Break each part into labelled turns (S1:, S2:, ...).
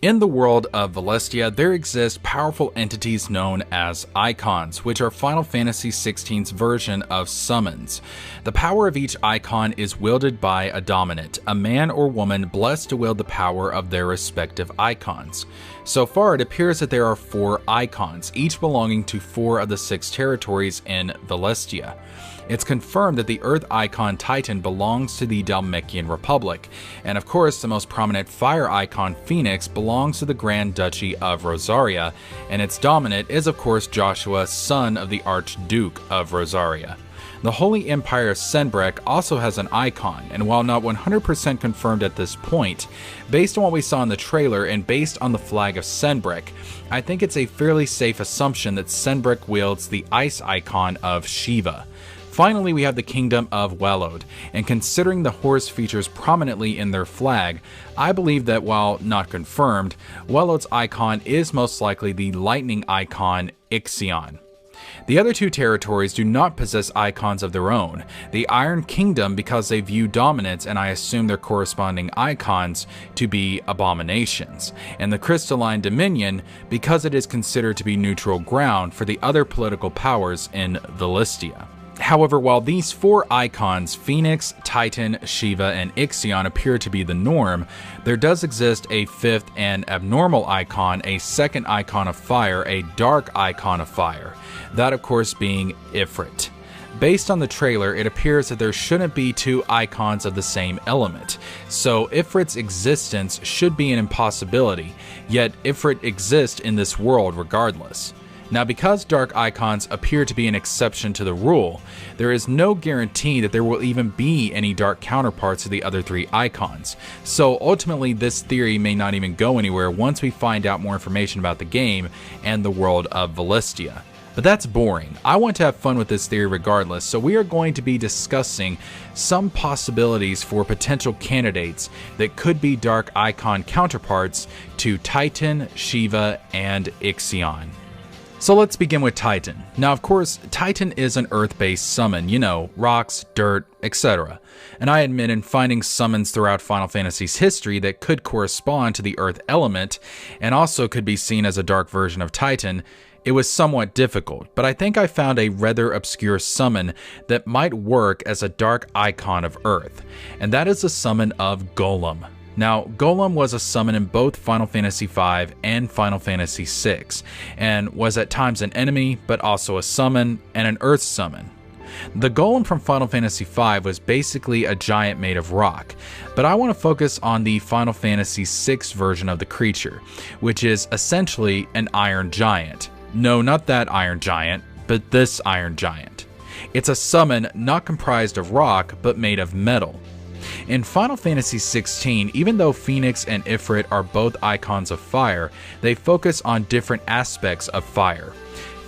S1: In the world of Valistia, there exist powerful entities known as Eikons, which are Final Fantasy XVI's version of summons. The power of each Eikon is wielded by a dominant, a man or woman blessed to wield the power of their respective Eikons. So far, it appears that there are 4 Eikons, each belonging to 4 of the 6 territories in Valistia. It's confirmed that the Earth Eikon Titan belongs to the Dalmekian Republic, and of course the most prominent Fire Eikon Phoenix belongs to the Grand Duchy of Rosaria, and its dominant is of course Joshua, son of the Archduke of Rosaria. The Holy Empire of Senbrek also has an Eikon, and while not 100% confirmed at this point, based on what we saw in the trailer and based on the flag of Senbrek, I think it's a fairly safe assumption that Senbrek wields the Ice Eikon of Shiva. Finally, we have the Kingdom of Welod, and considering the horse features prominently in their flag, I believe that while not confirmed, Welod's icon is most likely the lightning icon Ixion. The other 2 territories do not possess icons of their own. The Iron Kingdom because they view dominance and I assume their corresponding icons to be abominations, and the Crystalline Dominion because it is considered to be neutral ground for the other political powers in Valistia. However, while these 4 icons, Phoenix, Titan, Shiva, and Ixion appear to be the norm, there does exist a 5th and abnormal icon, a 2nd icon of fire, a dark icon of fire. That of course being Ifrit. Based on the trailer, it appears that there shouldn't be 2 icons of the same element, so Ifrit's existence should be an impossibility, yet Ifrit exists in this world regardless. Now, because Dark Eikons appear to be an exception to the rule, there is no guarantee that there will even be any dark counterparts to the other 3 icons. So ultimately, this theory may not even go anywhere once we find out more information about the game and the world of Valistia. But that's boring. I want to have fun with this theory regardless, so we are going to be discussing some possibilities for potential candidates that could be Dark Eikon counterparts to Titan, Shiva, and Ixion. So let's begin with Titan. Now of course, Titan is an earth-based summon, you know, rocks, dirt, etc. And I admit in finding summons throughout Final Fantasy's history that could correspond to the earth element, and also could be seen as a dark version of Titan, it was somewhat difficult, but I think I found a rather obscure summon that might work as a dark icon of earth, and that is the summon of Golem. Now, Golem was a summon in both Final Fantasy V and Final Fantasy VI, and was at times an enemy, but also a summon, and an earth summon. The Golem from Final Fantasy V was basically a giant made of rock, but I want to focus on the Final Fantasy VI version of the creature, which is essentially an iron giant. No, not that iron giant, but this iron giant. It's a summon not comprised of rock, but made of metal. In Final Fantasy XVI, even though Phoenix and Ifrit are both icons of fire, they focus on different aspects of fire.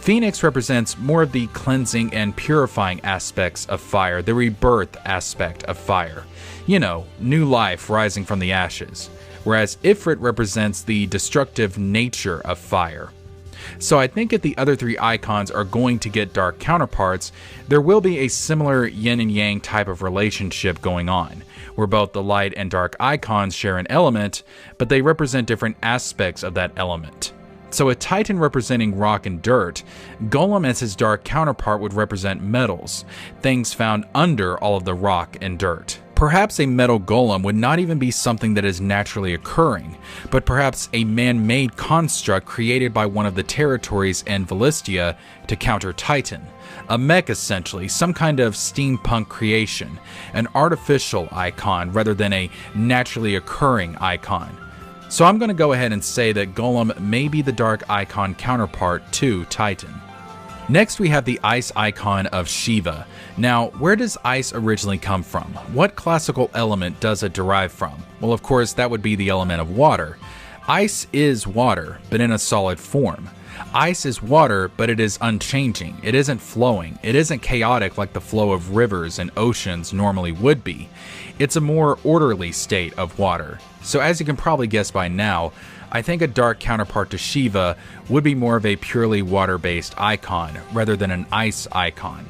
S1: Phoenix represents more of the cleansing and purifying aspects of fire, the rebirth aspect of fire. You know, new life rising from the ashes. Whereas Ifrit represents the destructive nature of fire. So I think if the other 3 icons are going to get dark counterparts, there will be a similar yin and yang type of relationship going on, where both the light and dark icons share an element, but they represent different aspects of that element. So a Titan representing rock and dirt, Golem as his dark counterpart would represent metals, things found under all of the rock and dirt. Perhaps a metal golem would not even be something that is naturally occurring, but perhaps a man-made construct created by one of the territories in Valistia to counter Titan. A mech essentially, some kind of steampunk creation, an artificial icon rather than a naturally occurring icon. So I'm going to go ahead and say that Golem may be the dark icon counterpart to Titan. Next we have the ice icon of Shiva. Now, where does ice originally come from? What classical element does it derive from? Well, of course, that would be the element of water. Ice is water, but in a solid form. Ice is water, but it is unchanging. It isn't flowing. It isn't chaotic like the flow of rivers and oceans normally would be. It's a more orderly state of water. So as you can probably guess by now, I think a dark counterpart to Shiva would be more of a purely water-based icon rather than an ice icon.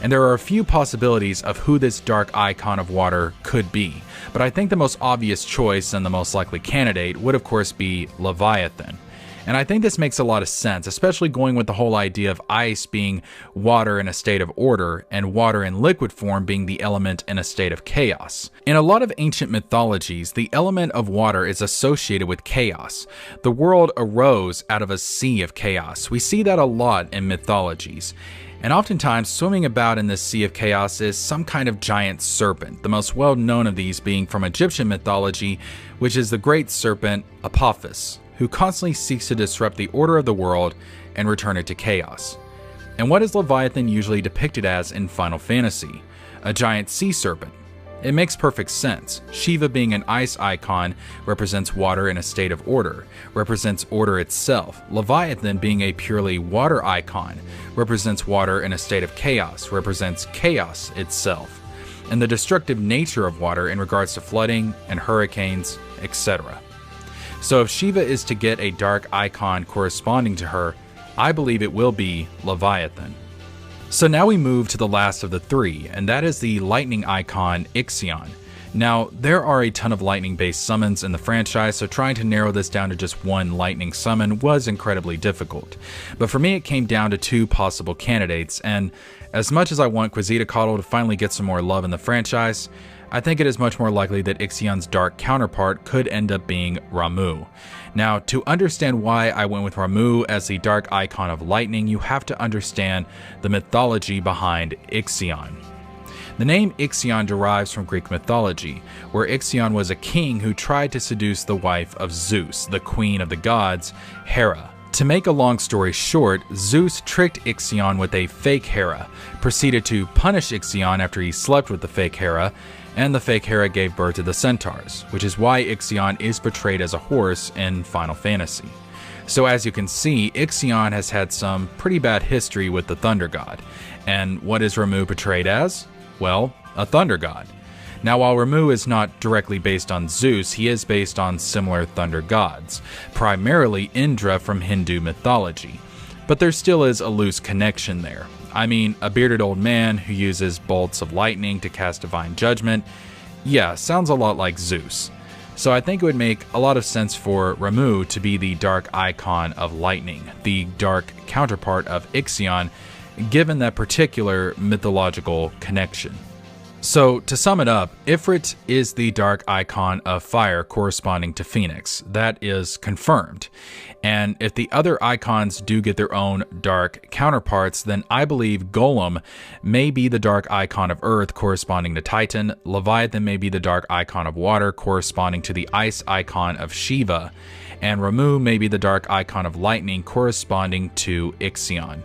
S1: And there are a few possibilities of who this dark icon of water could be, but I think the most obvious choice and the most likely candidate would of course be Leviathan. And I think this makes a lot of sense, especially going with the whole idea of ice being water in a state of order and water in liquid form being the element in a state of chaos. In a lot of ancient mythologies, the element of water is associated with chaos. The world arose out of a sea of chaos. We see that a lot in mythologies. And oftentimes, swimming about in this sea of chaos is some kind of giant serpent, the most well-known of these being from Egyptian mythology, which is the great serpent Apophis, who constantly seeks to disrupt the order of the world and return it to chaos. And what is Leviathan usually depicted as in Final Fantasy? A giant sea serpent. It makes perfect sense. Shiva being an ice icon represents water in a state of order, represents order itself. Leviathan being a purely water icon represents water in a state of chaos, represents chaos itself, and the destructive nature of water in regards to flooding and hurricanes, etc. So if Shiva is to get a dark icon corresponding to her, I believe it will be Leviathan. So now we move to the last of the three, and that is the lightning icon Ixion. Now, there are a ton of lightning-based summons in the franchise, so trying to narrow this down to just one lightning summon was incredibly difficult. But for me, it came down to two possible candidates, and as much as I want Quetzalcoatl to finally get some more love in the franchise, I think it is much more likely that Ixion's dark counterpart could end up being Ramuh. Now, to understand why I went with Ramuh as the dark icon of lightning, you have to understand the mythology behind Ixion. The name Ixion derives from Greek mythology, where Ixion was a king who tried to seduce the wife of Zeus, the queen of the gods, Hera. To make a long story short, Zeus tricked Ixion with a fake Hera, proceeded to punish Ixion after he slept with the fake Hera, and the fake Hera gave birth to the centaurs, which is why Ixion is portrayed as a horse in Final Fantasy. So as you can see, Ixion has had some pretty bad history with the Thunder God. And what is Ramuh portrayed as? Well, a Thunder God. Now, while Ramuh is not directly based on Zeus, he is based on similar thunder gods, primarily Indra from Hindu mythology. But there still is a loose connection there. I mean, a bearded old man who uses bolts of lightning to cast divine judgment, yeah, sounds a lot like Zeus. So I think it would make a lot of sense for Ramuh to be the dark icon of lightning, the dark counterpart of Ixion, given that particular mythological connection. So, to sum it up, Ifrit is the dark icon of fire corresponding to Phoenix. That is confirmed. And if the other icons do get their own dark counterparts, then I believe Golem may be the dark icon of Earth corresponding to Titan, Leviathan may be the dark icon of water corresponding to the ice icon of Shiva, and Ramuh may be the dark icon of lightning corresponding to Ixion.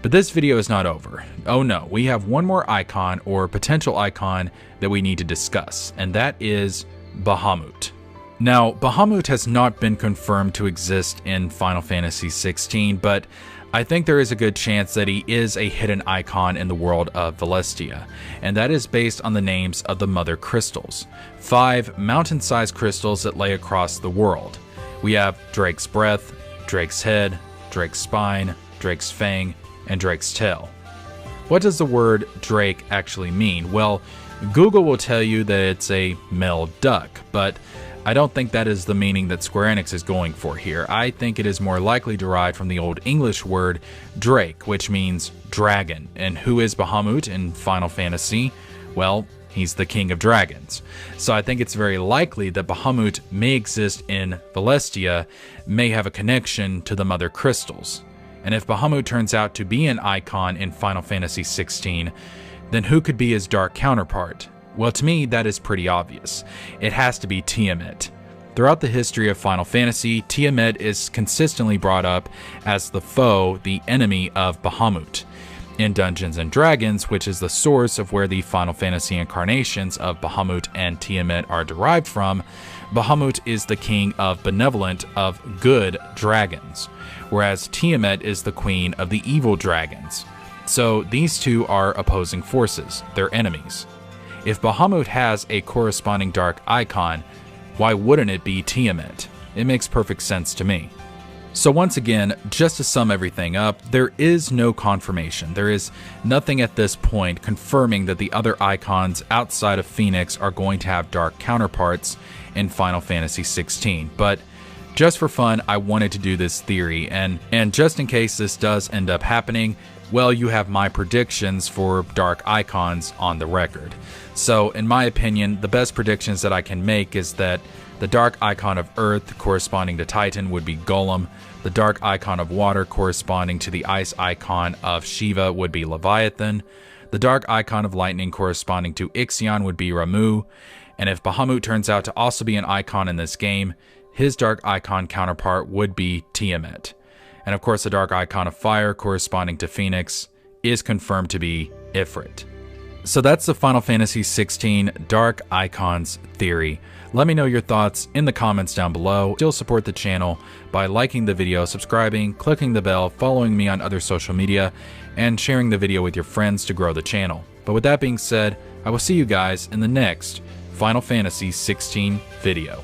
S1: But this video is not over. Oh no, we have one more icon or potential icon that we need to discuss, and that is Bahamut. Now, Bahamut has not been confirmed to exist in Final Fantasy XVI, but I think there is a good chance that he is a hidden icon in the world of Celestia, and that is based on the names of the Mother Crystals, 5 mountain-sized crystals that lay across the world. We have Drake's Breath, Drake's Head, Drake's Spine, Drake's Fang, and Drake's Tail. What does the word Drake actually mean? Well, Google will tell you that it's a male duck, but I don't think that is the meaning that Square Enix is going for here. I think it is more likely derived from the Old English word Drake, which means dragon. And who is Bahamut in Final Fantasy? Well, he's the king of dragons. So I think it's very likely that Bahamut may exist in Celestia, may have a connection to the Mother Crystals. And if Bahamut turns out to be an icon in Final Fantasy XVI, then who could be his dark counterpart? Well, to me, that is pretty obvious. It has to be Tiamat. Throughout the history of Final Fantasy, Tiamat is consistently brought up as the foe, the enemy of Bahamut. In Dungeons & Dragons, which is the source of where the Final Fantasy incarnations of Bahamut and Tiamat are derived from, Bahamut is the king of benevolent, of good dragons, whereas Tiamat is the queen of the evil dragons. So these two are opposing forces, they're enemies. If Bahamut has a corresponding dark icon, why wouldn't it be Tiamat? It makes perfect sense to me. So once again, just to sum everything up, there is no confirmation. There is nothing at this point confirming that the other Eikons outside of Phoenix are going to have dark counterparts in Final Fantasy XVI. But just for fun, I wanted to do this theory, and just in case this does end up happening, well, you have my predictions for Dark Eikons on the record. So in my opinion, the best predictions that I can make is that the Dark Eikon of Earth corresponding to Titan would be Golem. The Dark Eikon of Water corresponding to the Ice Eikon of Shiva would be Leviathan. The Dark Eikon of Lightning corresponding to Ixion would be Ramuh. And if Bahamut turns out to also be an Eikon in this game, his Dark Eikon counterpart would be Tiamat. And of course, the Dark Eikon of Fire corresponding to Phoenix is confirmed to be Ifrit. So that's the Final Fantasy XVI Dark Eikons theory. Let me know your thoughts in the comments down below. Still support the channel by liking the video, subscribing, clicking the bell, following me on other social media, and sharing the video with your friends to grow the channel. But with that being said, I will see you guys in the next Final Fantasy XVI video.